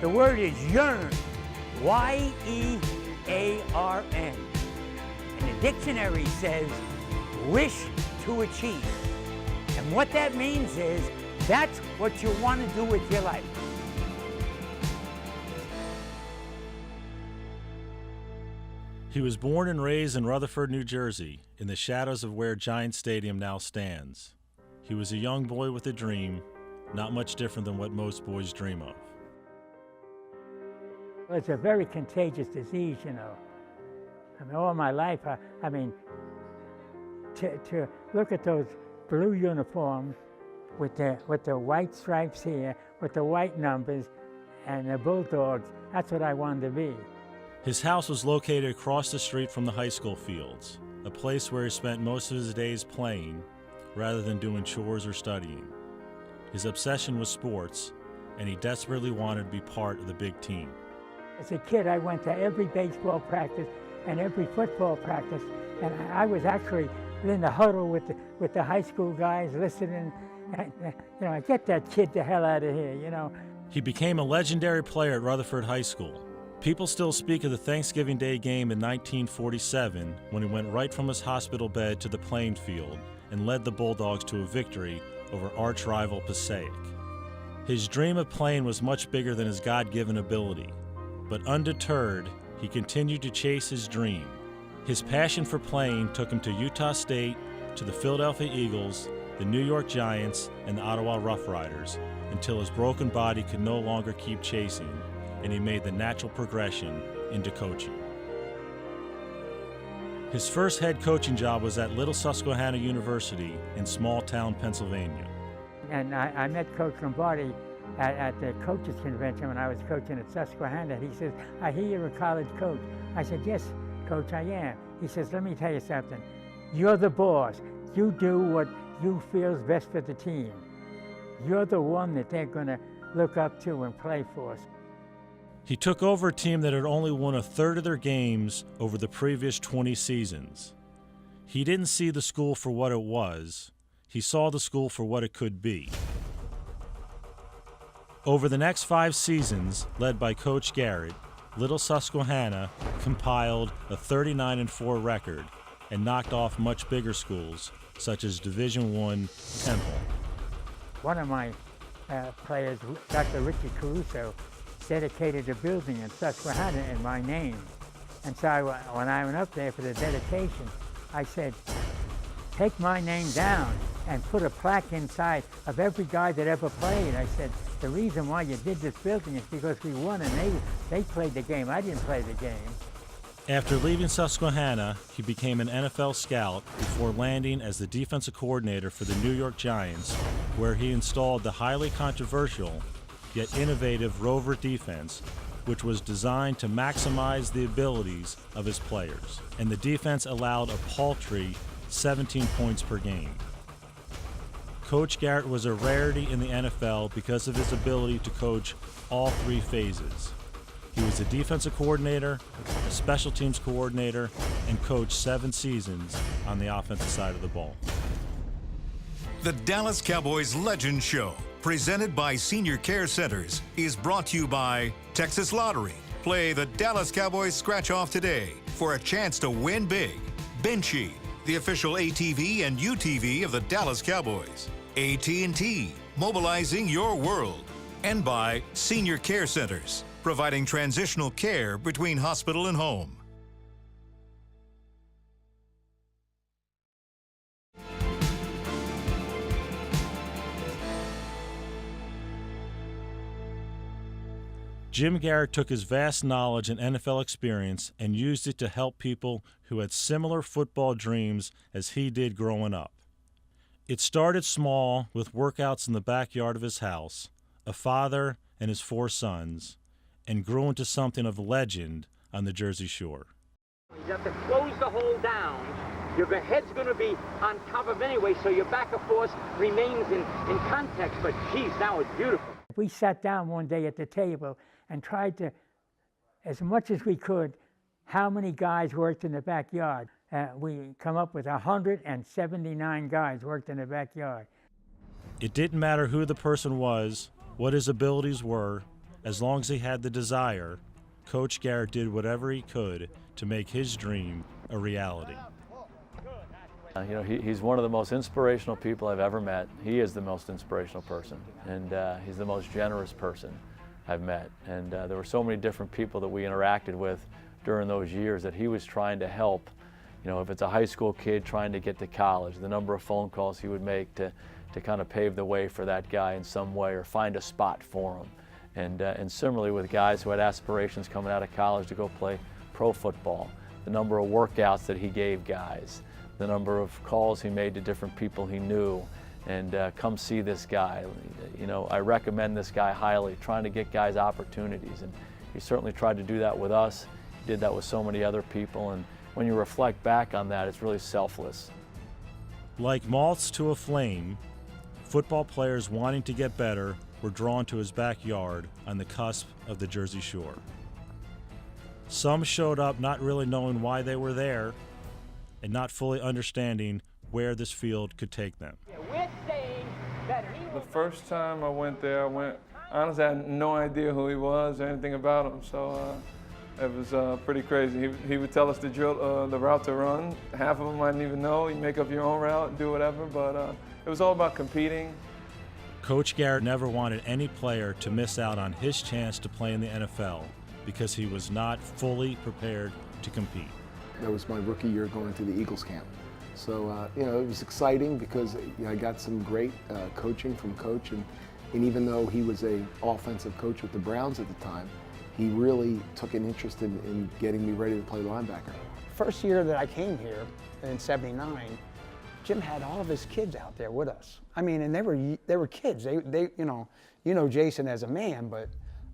The word is yearn, Y-E-A-R-N. And the dictionary says, wish to achieve. And what that means is, that's what you want to do with your life. He was born and raised in Rutherford, New Jersey, in the shadows of where Giant Stadium now stands. He was a young boy with a dream, not much different than what most boys dream of. It's a very contagious disease, you know. I mean, all my life, I mean, to look at those blue uniforms with the white stripes here, with the white numbers, and the Bulldogs, that's what I wanted to be. His house was located across the street from the high school fields, a place where he spent most of his days playing rather than doing chores or studying. His obsession was sports, and he desperately wanted to be part of the big team. As a kid, I went to every baseball practice and every football practice, and I was actually in the huddle with the high school guys listening, and, you know, get that kid the hell out of here, you know. He became a legendary player at Rutherford High School. People still speak of the Thanksgiving Day game in 1947 when he went right from his hospital bed to the playing field and led the Bulldogs to a victory over arch-rival Passaic. His dream of playing was much bigger than his God-given ability, but undeterred, he continued to chase his dream. His passion for playing took him to Utah State, to the Philadelphia Eagles, the New York Giants, and the Ottawa Rough Riders, until his broken body could no longer keep chasing, and he made the natural progression into coaching. His first head coaching job was at Little Susquehanna University in small-town Pennsylvania. And I met Coach Lombardi at the coaches convention when I was coaching at Susquehanna. He says, I hear you're a college coach. I said, yes, Coach, I am. He says, let me tell you something. You're the boss. You do what you feel is best for the team. You're the one that they're going to look up to and play for. He took over a team that had only won a third of their games over the previous 20 seasons. He didn't see the school for what it was. He saw the school for what it could be. Over the next 5 seasons, led by Coach Garrett, Little Susquehanna compiled a 39-4 record and knocked off much bigger schools, such as Division I Temple. One of my players, Dr. Richie Caruso, dedicated a building in Susquehanna in my name. And so when I went up there for the dedication, I said, take my name down and put a plaque inside of every guy that ever played. I said, the reason why you did this building is because we won and they played the game. I didn't play the game. After leaving Susquehanna, he became an NFL scout before landing as the defensive coordinator for the New York Giants, where he installed the highly controversial yet innovative Rover defense, which was designed to maximize the abilities of his players. And the defense allowed a paltry 17 points per game. Coach Garrett was a rarity in the NFL because of his ability to coach all 3 phases. He was a defensive coordinator, a special teams coordinator, and coached 7 seasons on the offensive side of the ball. The Dallas Cowboys Legend Show, presented by Senior Care Centers, is brought to you by Texas Lottery. Play the Dallas Cowboys Scratch-Off today for a chance to win big. Benchy, the official ATV and UTV of the Dallas Cowboys. AT&T, mobilizing your world. And by Senior Care Centers, providing transitional care between hospital and home. Jim Garrett took his vast knowledge and NFL experience and used it to help people who had similar football dreams as he did growing up. It started small with workouts in the backyard of his house, a father and his 4 sons, and grew into something of a legend on the Jersey Shore. You have to close the hole down. Your head's going to be on top of it anyway, so your back of force remains in context, but geez, now it's beautiful. We sat down one day at the table and tried to, as much as we could, how many guys worked in the backyard. We come up with 179 guys worked in the backyard. It didn't matter who the person was, what his abilities were, As long as he had the desire, Coach Garrett did whatever he could to make his dream a reality. He's one of the most inspirational people I've ever met. He is the most inspirational person, and he's the most generous person I've met. And there were so many different people that we interacted with during those years that he was trying to help. If it's a high school kid trying to get to college, the number of phone calls he would make to kind of pave the way for that guy in some way or find a spot for him. And similarly with guys who had aspirations coming out of college to go play pro football, the number of workouts that he gave guys, the number of calls he made to different people he knew, and come see this guy. I recommend this guy highly, trying to get guys opportunities, and he certainly tried to do that with us. He did that with so many other people, and when you reflect back on that, it's really selfless. Like moths to a flame, football players wanting to get better were drawn to his backyard on the cusp of the Jersey Shore. Some showed up not really knowing why they were there and not fully understanding where this field could take them. The first time I went there, honestly, I had no idea who he was or anything about him, so it was pretty crazy. He would tell us the drill, the route to run. Half of them I didn't even know. You make up your own route and do whatever, but it was all about competing. Coach Garrett never wanted any player to miss out on his chance to play in the NFL because he was not fully prepared to compete. That was my rookie year going to the Eagles camp. So, it was exciting because I got some great coaching from Coach, and even though he was an offensive coach with the Browns at the time, he really took an interest in getting me ready to play linebacker. First year that I came here in '79, Jim had all of his kids out there with us. I mean, and they were kids. They you know Jason as a man, but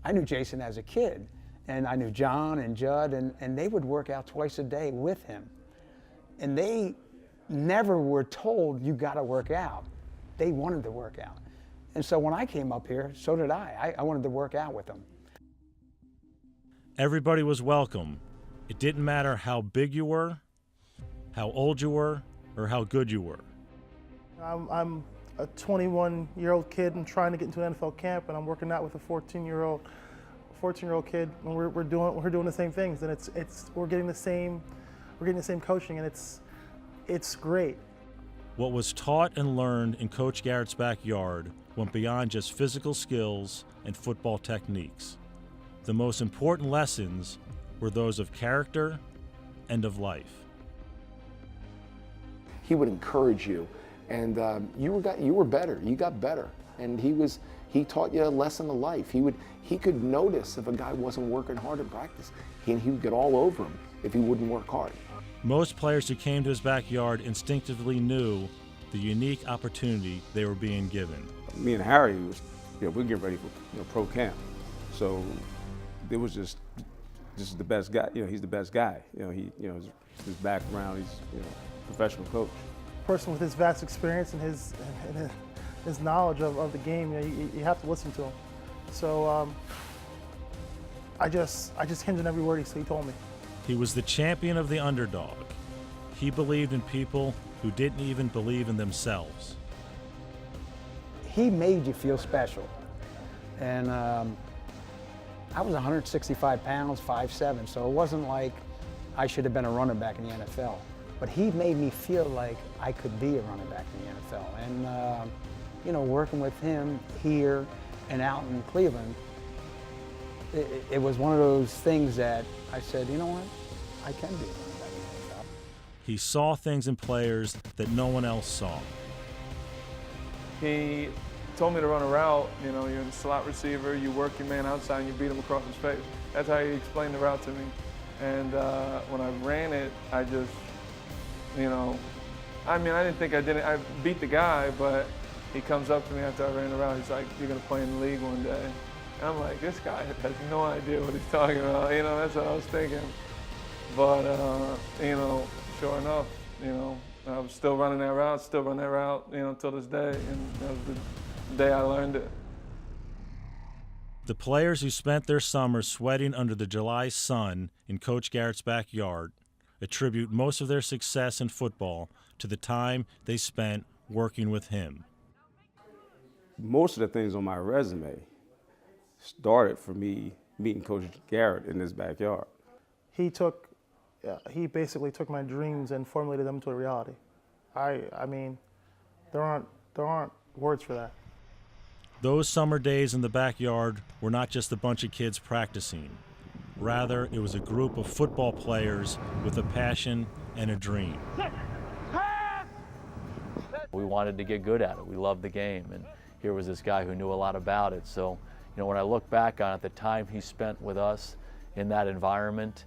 I knew Jason as a kid. And I knew John and Judd, and they would work out twice a day with him. And they never were told, you gotta work out. They wanted to work out. And so when I came up here, so did I. I wanted to work out with them. Everybody was welcome. It didn't matter how big you were, how old you were, or how good you were. I'm a 21-year-old kid and trying to get into an NFL camp, and I'm working out with a 14-year-old kid, and we're doing the same things, and we're getting the same coaching, and it's great. What was taught and learned in Coach Garrett's backyard went beyond just physical skills and football techniques. The most important lessons were those of character and of life. He would encourage you, and you were better. You got better, and he taught you a lesson of life. He could notice if a guy wasn't working hard in practice, and he would get all over him if he wouldn't work hard. Most players who came to his backyard instinctively knew the unique opportunity they were being given. Me and Harry we're getting ready for pro camp, so it was just this is the best guy. He's the best guy. His background. He's professional coach. A person with his vast experience and his knowledge of the game, you have to listen to him. So I just hinged on every word he told me. He was the champion of the underdog. He believed in people who didn't even believe in themselves. He made you feel special. And I was 165 pounds, 5'7", so it wasn't like I should have been a running back in the NFL. But he made me feel like I could be a running back in the NFL. And working with him here and out in Cleveland, it was one of those things that I said, you know what, I can be a running back in the NFL. He saw things in players that no one else saw. He told me to run a route. You're the slot receiver, you work your man outside and you beat him across his face. That's how he explained the route to me. And when I ran it, I just, I didn't think I beat the guy, but he comes up to me after I ran the route. He's like, you're going to play in the league one day. And I'm like, this guy has no idea what he's talking about. That's what I was thinking. But, sure enough, I was still running that route, till this day. And that was the day I learned it. The players who spent their summers sweating under the July sun in Coach Garrett's backyard attribute most of their success in football to the time they spent working with him. Most of the things on my resume started for me meeting Coach Garrett in his backyard. He basically took my dreams and formulated them into a reality. I mean, there aren't words for that. Those summer days in the backyard were not just a bunch of kids practicing. Rather, it was a group of football players with a passion and a dream. We wanted to get good at it. We loved the game, and here was this guy who knew a lot about it. So, when I look back on it, the time he spent with us in that environment,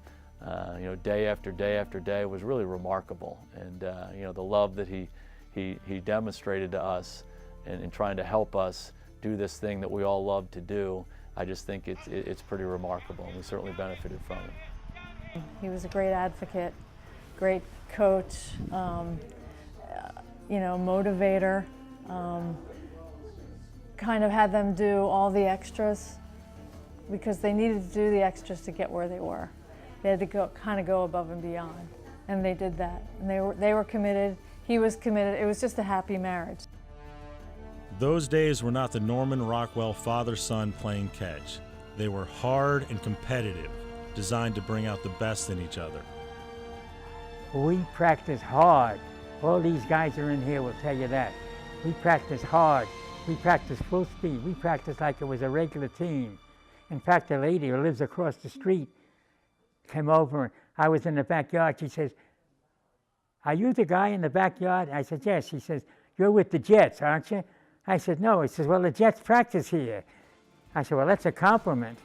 day after day after day was really remarkable. And the love that he demonstrated to us in trying to help us do this thing that we all love to do, I just think it's pretty remarkable, and we certainly benefited from it. He was a great advocate, great coach, motivator, kind of had them do all the extras because they needed to do the extras to get where they were. They had to go above and beyond, and they did that. And they were committed, he was committed. It was just a happy marriage. Those days were not the Norman Rockwell father-son playing catch. They were hard and competitive, designed to bring out the best in each other. We practice hard. All these guys are in here will tell you that. We practice hard. We practice full speed. We practice like it was a regular team. In fact, a lady who lives across the street came over, and I was in the backyard. She says, "Are you the guy in the backyard?" I said, "Yes." She says, "You're with the Jets, aren't you?" I said, "No." He says, "Well, the Jets practice here." I said, "Well, that's a compliment."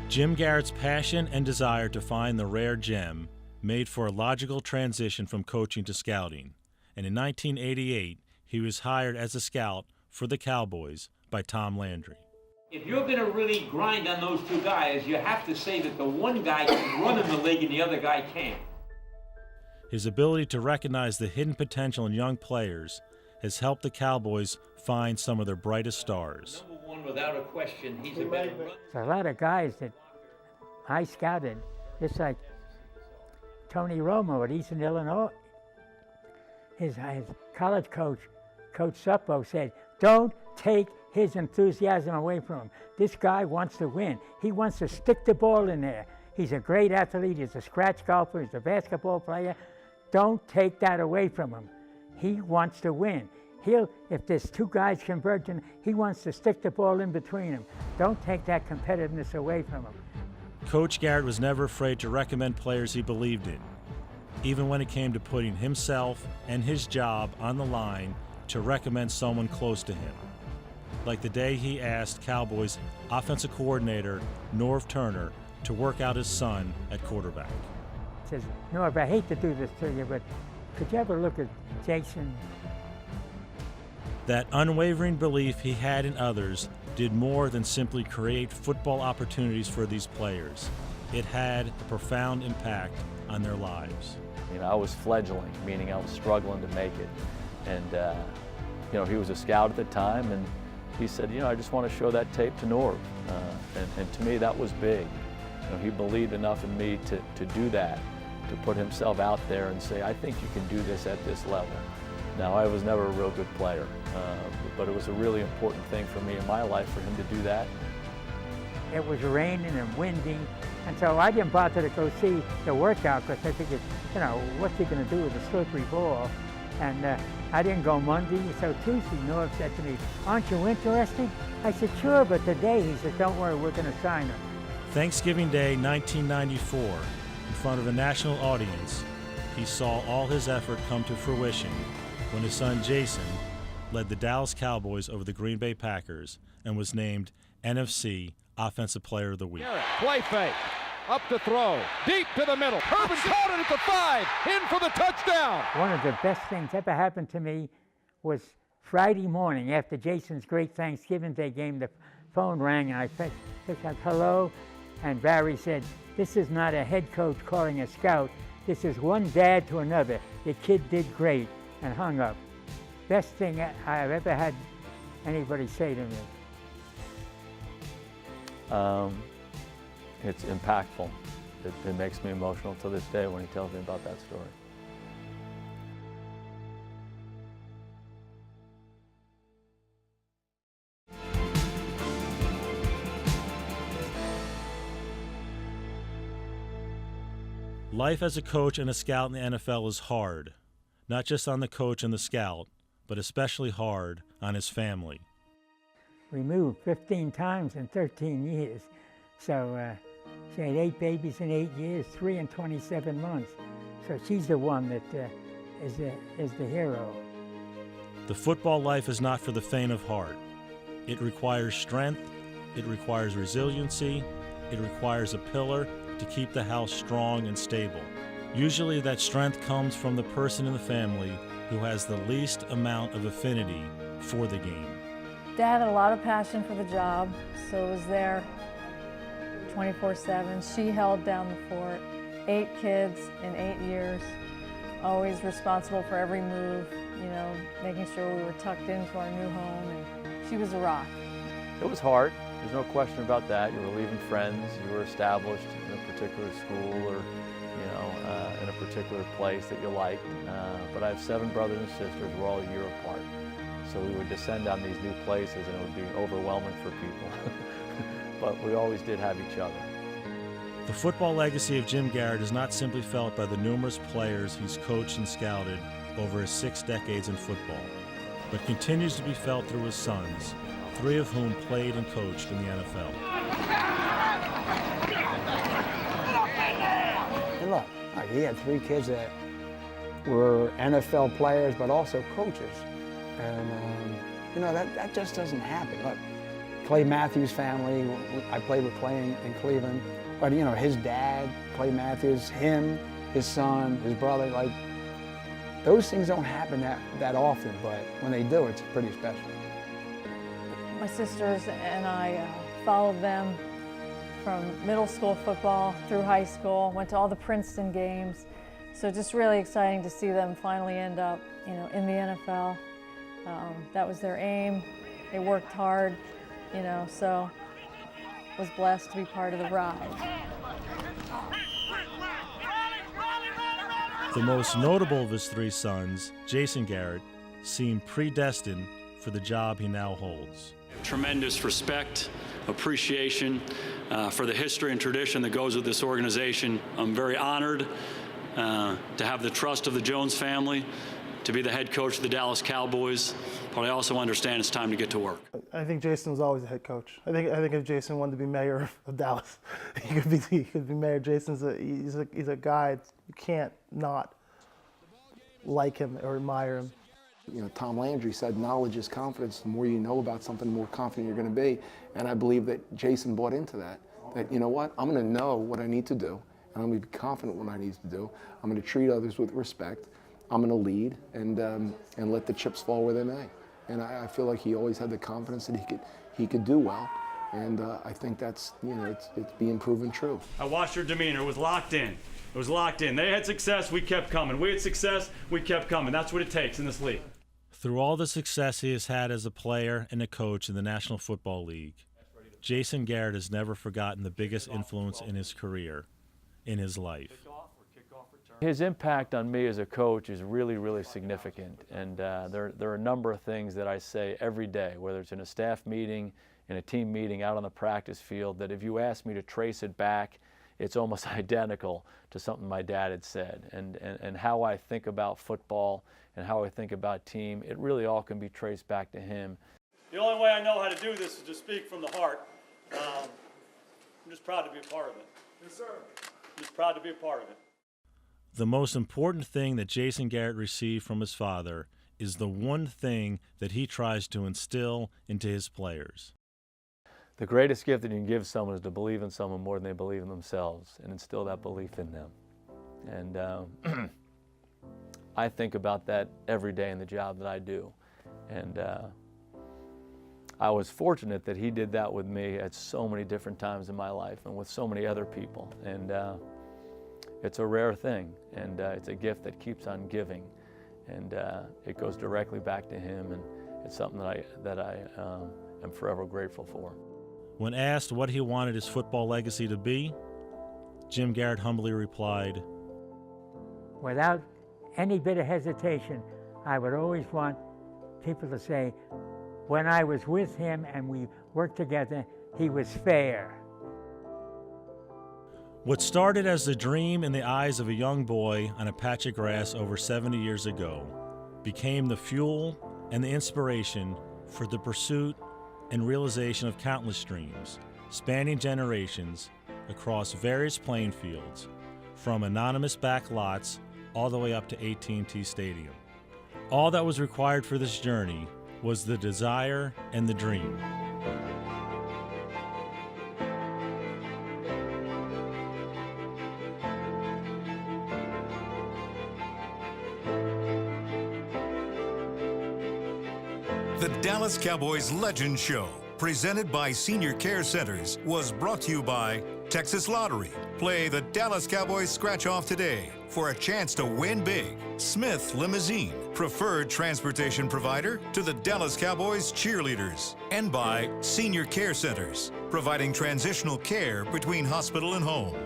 Jim Garrett's passion and desire to find the rare gem made for a logical transition from coaching to scouting, and in 1988, he was hired as a scout for the Cowboys by Tom Landry. If you're going to really grind on those two guys, you have to say that the one guy can run in the league and the other guy can't. His ability to recognize the hidden potential in young players has helped the Cowboys find some of their brightest stars. Number one, without a question, he's a better runner. There's a lot of guys that I scouted, just like Tony Romo at Eastern Illinois. His college coach, Coach Suppo, said, "Don't take his enthusiasm away from him. This guy wants to win. He wants to stick the ball in there. He's a great athlete. He's a scratch golfer. He's a basketball player. Don't take that away from him. He wants to win. If there's two guys converging, he wants to stick the ball in between them. Don't take that competitiveness away from him." Coach Garrett was never afraid to recommend players he believed in, even when it came to putting himself and his job on the line to recommend someone close to him. Like the day he asked Cowboys offensive coordinator Norv Turner to work out his son at quarterback. He says, "Norv, I hate to do this to you, but could you ever look at Jason?" That unwavering belief he had in others did more than simply create football opportunities for these players. It had a profound impact on their lives. I was fledgling, meaning I was struggling to make it. And, he was a scout at the time, and he said, "I just want to show that tape to Norv." And to me, that was big. He believed enough in me to do that, to put himself out there and say, "I think you can do this at this level." Now, I was never a real good player, but it was a really important thing for me in my life for him to do that. It was raining and windy, and so I didn't bother to go see the workout because I figured, what's he going to do with a slippery ball? And I didn't go Monday, so Tuesday, Norv said to me, "Aren't you interested?" I said, "Sure," but today he said, "Don't worry, we're going to sign him." Thanksgiving Day 1994, in front of a national audience, he saw all his effort come to fruition when his son Jason led the Dallas Cowboys over the Green Bay Packers and was named NFC Offensive Player of the Week. Garrett, play fake, up to throw, deep to the middle. Urban caught it at the 5, in for the touchdown. One of the best things ever happened to me was Friday morning after Jason's great Thanksgiving Day game. The phone rang and I picked up, "Hello," and Barry said, "This is not a head coach calling a scout. This is one dad to another. Your kid did great," and hung up. Best thing I've ever had anybody say to me. It's impactful. it makes me emotional to this day when he tells me about that story. Life as a coach and a scout in the NFL is hard, not just on the coach and the scout, but especially hard on his family. We moved 15 times in 13 years. So she had 8 babies in 8 years, 3 in 27 months. So she's the one that is the hero. The football life is not for the faint of heart. It requires strength, it requires resiliency, it requires a pillar to keep the house strong and stable. Usually that strength comes from the person in the family who has the least amount of affinity for the game. Dad had a lot of passion for the job, so was there 24/7. She held down the fort. 8 kids in 8 years, always responsible for every move, you know, making sure we were tucked into our new home, and she was a rock. It was hard. There's no question about that. You were leaving friends. You were established in a particular school or, you know, in a particular place that you liked. But I have 7 brothers and sisters. We're all a year apart. So we would descend on these new places and it would be overwhelming for people. But we always did have each other. The football legacy of Jim Garrett is not simply felt by the numerous players he's coached and scouted over his 6 decades in football, but continues to be felt through his sons, 3 of whom played and coached in the NFL. And look, he had 3 kids that were NFL players, but also coaches. And, you know, that just doesn't happen. Look, Clay Matthews' family, I played with Clay in Cleveland, but, you know, his dad, Clay Matthews, him, his son, his brother, like, those things don't happen that often, but when they do, it's pretty special. My sisters and I followed them from middle school football through high school, went to all the Princeton games. So just really exciting to see them finally end up, you know, in the NFL. That was their aim. They worked hard, you know, so was blessed to be part of the ride. The most notable of his 3 sons, Jason Garrett, seemed predestined for the job he now holds. Tremendous respect, appreciation for the history and tradition that goes with this organization. I'm very honored to have the trust of the Jones family, to be the head coach of the Dallas Cowboys, but I also understand it's time to get to work. I think Jason was always a head coach. I think if Jason wanted to be mayor of Dallas, he could be mayor. Jason's he's a guy you can't not like him or admire him. You know, Tom Landry said, knowledge is confidence. The more you know about something, the more confident you're going to be. And I believe that Jason bought into that. That, you know what, I'm going to know what I need to do, and I'm going to be confident what I need to do. I'm going to treat others with respect. I'm going to lead and let the chips fall where they may. And I feel like he always had the confidence that he could do well. And I think that's, you know, it's being proven true. I watched your demeanor. It was locked in. It was locked in. They had success, we kept coming. We had success, we kept coming. That's what it takes in this league. Through all the success he has had as a player and a coach in the National Football League, Jason Garrett has never forgotten the biggest influence in his career, in his life. His impact on me as a coach is really, really significant. And there are a number of things that I say every day, whether it's in a staff meeting, in a team meeting, out on the practice field, that if you ask me to trace it back, it's almost identical to something my dad had said. And how I think about football and how I think about team, it really all can be traced back to him. The only way I know how to do this is to speak from the heart. I'm just proud to be a part of it. Yes, sir. I'm just proud to be a part of it. The most important thing that Jason Garrett received from his father is the one thing that he tries to instill into his players. The greatest gift that you can give someone is to believe in someone more than they believe in themselves and instill that belief in them. And I think about that every day in the job that I do. And I was fortunate that he did that with me at so many different times in my life and with so many other people. And it's a rare thing, and it's a gift that keeps on giving. And it goes directly back to him, and it's something that I am forever grateful for. When asked what he wanted his football legacy to be, Jim Garrett humbly replied, Without any bit of hesitation, I would always want people to say, when I was with him and we worked together, he was fair. What started as the dream in the eyes of a young boy on a patch of grass over 70 years ago became the fuel and the inspiration for the pursuit and realization of countless dreams, spanning generations across various playing fields, from anonymous back lots all the way up to AT&T Stadium. All that was required for this journey was the desire and the dream. The Dallas Cowboys Legend Show, presented by Senior Care Centers, was brought to you by Texas Lottery. Play the Dallas Cowboys Scratch-Off today for a chance to win big. Smith Limousine, preferred transportation provider to the Dallas Cowboys cheerleaders. And by Senior Care Centers, providing transitional care between hospital and home.